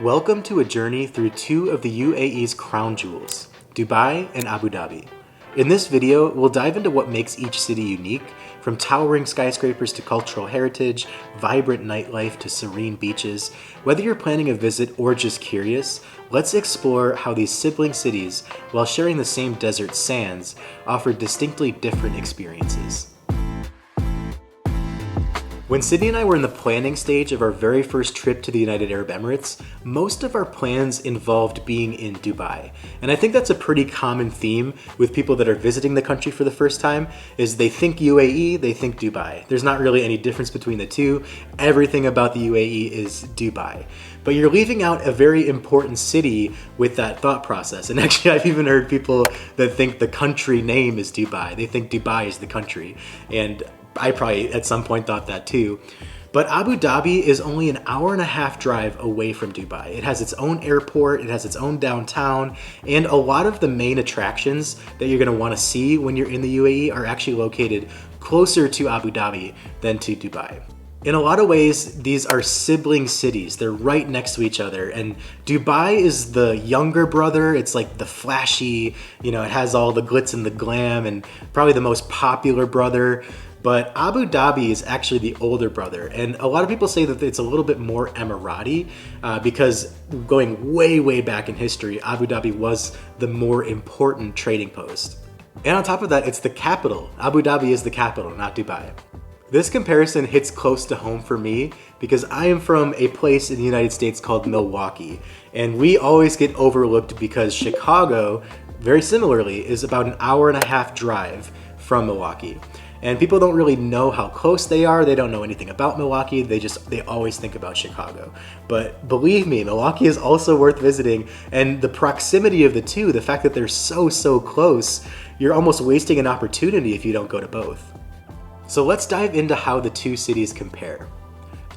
Welcome to a journey through two of the UAE's crown jewels, Dubai and Abu Dhabi. In this video, we'll dive into what makes each city unique, from towering skyscrapers to cultural heritage, vibrant nightlife to serene beaches. Whether you're planning a visit or just curious, let's explore how these sibling cities, while sharing the same desert sands, offer distinctly different experiences. When Sydney and I were in the planning stage of our very first trip to the United Arab Emirates, most of our plans involved being in Dubai. And I think that's a pretty common theme with people that are visiting the country for the first time, is they think UAE, they think Dubai. There's not really any difference between the two. Everything about the UAE is Dubai. But you're leaving out a very important city with that thought process. And actually, I've even heard people that think the country name is Dubai. They think Dubai is the country. And I probably at some point thought that too. But Abu Dhabi is only an hour and a half drive away from Dubai. It has its own airport, it has its own downtown, and a lot of the main attractions that you're gonna wanna see when you're in the UAE are actually located closer to Abu Dhabi than to Dubai. In a lot of ways, these are sibling cities. They're right next to each other. And Dubai is the younger brother. It's like the flashy, it has all the glitz and the glam and probably the most popular brother. But Abu Dhabi is actually the older brother. And a lot of people say that it's a little bit more Emirati because going way, way back in history, Abu Dhabi was the more important trading post. And on top of that, it's the capital. Abu Dhabi is the capital, not Dubai. This comparison hits close to home for me because I am from a place in the United States called Milwaukee. And we always get overlooked because Chicago, very similarly, is about an hour and a half drive from Milwaukee. And people don't really know how close they are. They don't know anything about Milwaukee. They always think about Chicago. But believe me, Milwaukee is also worth visiting. And the proximity of the two, the fact that they're so close, you're almost wasting an opportunity if you don't go to both. So let's dive into how the two cities compare.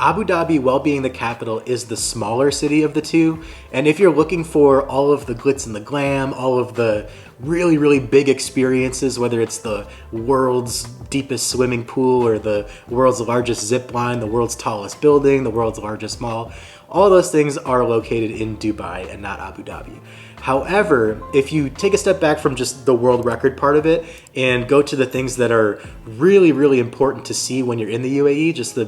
Abu Dhabi, while being the capital, is the smaller city of the two. And if you're looking for all of the glitz and the glam, all of the really big experiences, whether it's the world's deepest swimming pool or the world's largest zip line, the world's tallest building, the world's largest mall, all those things are located in Dubai and not Abu Dhabi. However, if you take a step back from just the world record part of it and go to the things that are really important to see when you're in the UAE, just the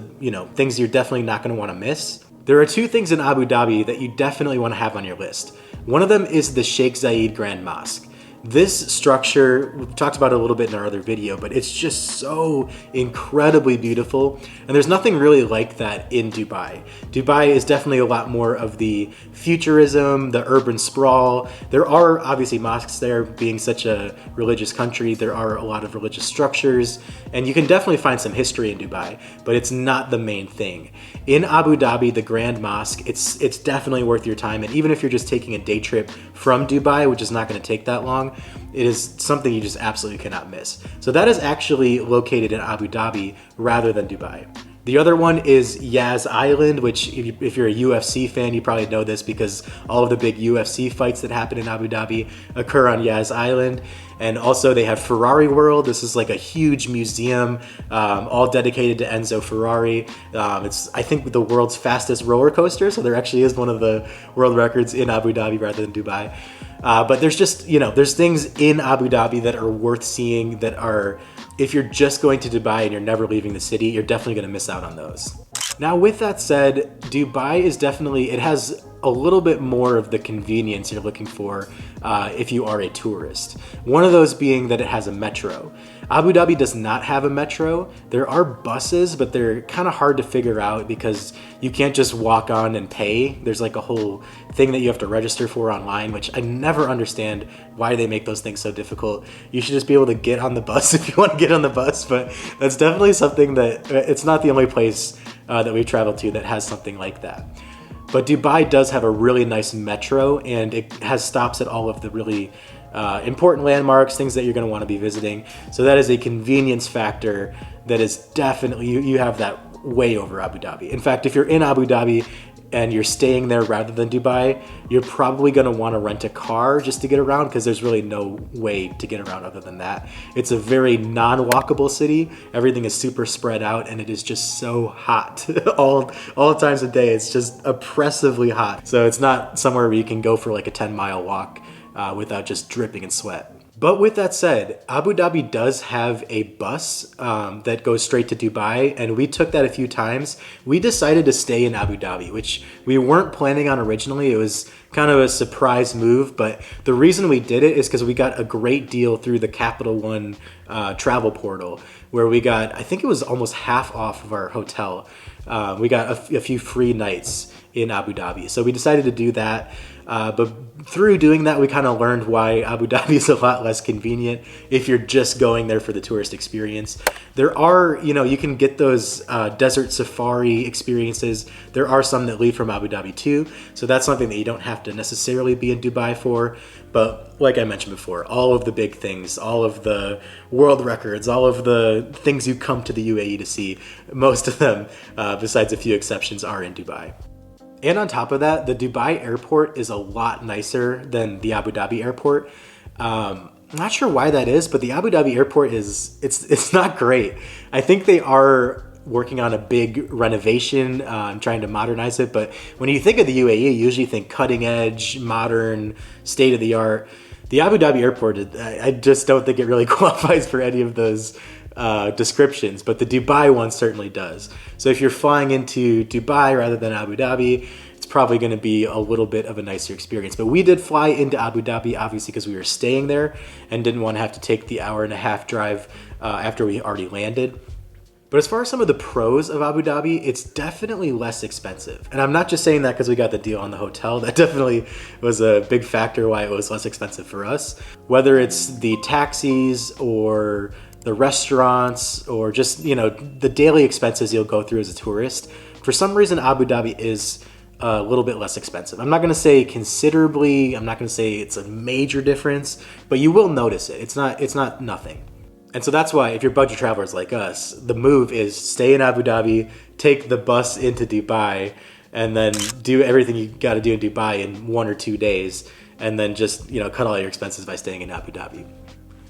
things you're definitely not going to want to miss, there are two things in Abu Dhabi that you definitely want to have on your list. One of them is the Sheikh Zayed Grand Mosque. This structure, we've talked about it a little bit in our other video, but it's just so incredibly beautiful. And there's nothing really like that in Dubai. Dubai is definitely a lot more of the futurism, the urban sprawl. There are obviously mosques there, being such a religious country. There are a lot of religious structures, and you can definitely find some history in Dubai, but it's not the main thing. In Abu Dhabi, the Grand Mosque, it's definitely worth your time. And even if you're just taking a day trip from Dubai, which is not going to take that long, it is something you just absolutely cannot miss. So that is actually located in Abu Dhabi rather than Dubai. The other one is Yas Island, which if you're a UFC fan, you probably know this because all of the big UFC fights that happen in Abu Dhabi occur on Yas Island. And also they have Ferrari World. This is like a huge museum, all dedicated to Enzo Ferrari. It's, I think, the world's fastest roller coaster. So there actually is one of the world records in Abu Dhabi rather than Dubai. But there's just, there's things in Abu Dhabi that are worth seeing that are, if you're just going to Dubai and you're never leaving the city, you're definitely going to miss out on those. Now, with that said, Dubai is definitely, it has a little bit more of the convenience you're looking for if you are a tourist. One of those being that it has a metro. Abu Dhabi does not have a metro. There are buses, but they're kind of hard to figure out because you can't just walk on and pay. There's like a whole thing that you have to register for online, which I never understand why they make those things so difficult. You should just be able to get on the bus if you want to get on the bus, but that's definitely something that, it's not the only place that we've traveled to that has something like that. But Dubai does have a really nice metro, and it has stops at all of the really important landmarks, things that you're going to want to be visiting. So that is a convenience factor that is definitely, you have that way over Abu Dhabi. In fact, if you're in Abu Dhabi, and you're staying there rather than Dubai, you're probably gonna wanna rent a car just to get around, because there's really no way to get around other than that. It's a very non-walkable city. Everything is super spread out, and it is just so hot all times of day. It's just oppressively hot. So it's not somewhere where you can go for like a 10-mile walk without just dripping in sweat. But with that said, Abu Dhabi does have a bus that goes straight to Dubai, and we took that a few times. We decided to stay in Abu Dhabi, which we weren't planning on originally. It was kind of a surprise move, but the reason we did it is because we got a great deal through the Capital One travel portal, where we got, I think it was almost half off of our hotel. We got a few free nights in Abu Dhabi. So we decided to do that. But through doing that, we kind of learned why Abu Dhabi is a lot less convenient if you're just going there for the tourist experience. There are, you can get those desert safari experiences. There are some that lead from Abu Dhabi too. So that's something that you don't have to necessarily be in Dubai for. But like I mentioned before, all of the big things, all of the world records, all of the things you come to the UAE to see, most of them, besides a few exceptions, are in Dubai. And on top of that, the Dubai airport is a lot nicer than the Abu Dhabi airport. I'm not sure why that is, but the Abu Dhabi airport it's not great. I think they are working on a big renovation, trying to modernize it. But when you think of the UAE, you usually think cutting edge, modern, state of the art. The Abu Dhabi airport, I just don't think it really qualifies for any of those descriptions, but the Dubai one certainly does. So if you're flying into Dubai rather than Abu Dhabi, it's probably going to be a little bit of a nicer experience. But we did fly into Abu Dhabi, obviously, because we were staying there and didn't want to have to take the hour-and-a-half drive after we already landed. But as far as some of the pros of Abu Dhabi, it's definitely less expensive. And I'm not just saying that because we got the deal on the hotel. That definitely was a big factor why it was less expensive for us. Whether it's the taxis or the restaurants or just, the daily expenses you'll go through as a tourist, for some reason Abu Dhabi is a little bit less expensive. I'm not going to say considerably, I'm not going to say it's a major difference, but you will notice it. It's not nothing. And so that's why if you're budget travelers like us, the move is stay in Abu Dhabi, take the bus into Dubai, and then do everything you got to do in Dubai in 1 or 2 days, and then just, cut all your expenses by staying in Abu Dhabi.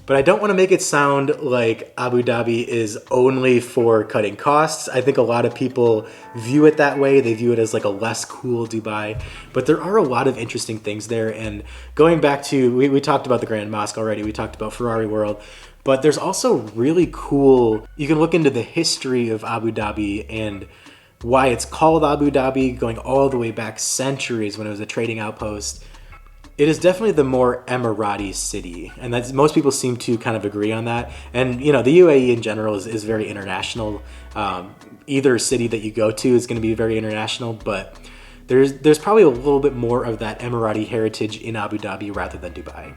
But I don't want to make it sound like Abu Dhabi is only for cutting costs. I think a lot of people view it that way. They view it as like a less cool Dubai. But there are a lot of interesting things there. And going back to, we talked about the Grand Mosque already. We talked about Ferrari World. But there's also really cool, you can look into the history of Abu Dhabi and why it's called Abu Dhabi, going all the way back centuries when it was a trading outpost. It is definitely the more Emirati city, and that's, most people seem to kind of agree on that. And the UAE in general is very international. Either city that you go to is going to be very international, but there's probably a little bit more of that Emirati heritage in Abu Dhabi rather than Dubai.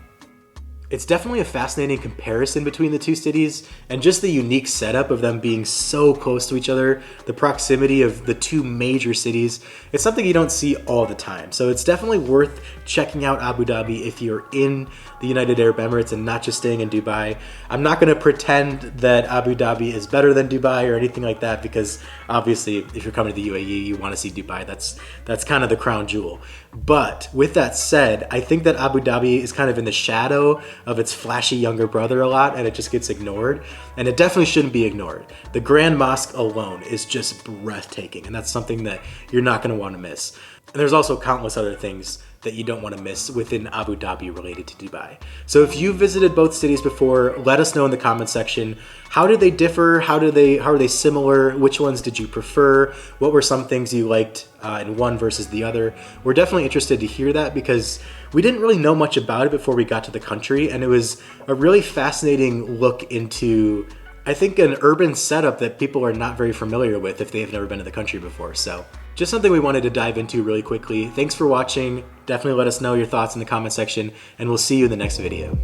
It's definitely a fascinating comparison between the two cities, and just the unique setup of them being so close to each other, the proximity of the two major cities. It's something you don't see all the time. So it's definitely worth checking out Abu Dhabi if you're in the United Arab Emirates and not just staying in Dubai. I'm not going to pretend that Abu Dhabi is better than Dubai or anything like that, because obviously if you're coming to the UAE, you want to see Dubai. That's kind of the crown jewel. But with that said, I think that Abu Dhabi is kind of in the shadow of its flashy younger brother a lot, and it just gets ignored. And it definitely shouldn't be ignored. The Grand Mosque alone is just breathtaking, and that's something that you're not going to want to miss. And there's also countless other things that you don't want to miss within Abu Dhabi related to Dubai. So if you've visited both cities before, let us know in the comment section. How do they differ? How are they similar? Which ones did you prefer? What were some things you liked in one versus the other? We're definitely interested to hear that, because we didn't really know much about it before we got to the country, and it was a really fascinating look into, I think, an urban setup that people are not very familiar with if they've never been to the country before. So just something we wanted to dive into really quickly. Thanks for watching. Definitely let us know your thoughts in the comment section, and we'll see you in the next video.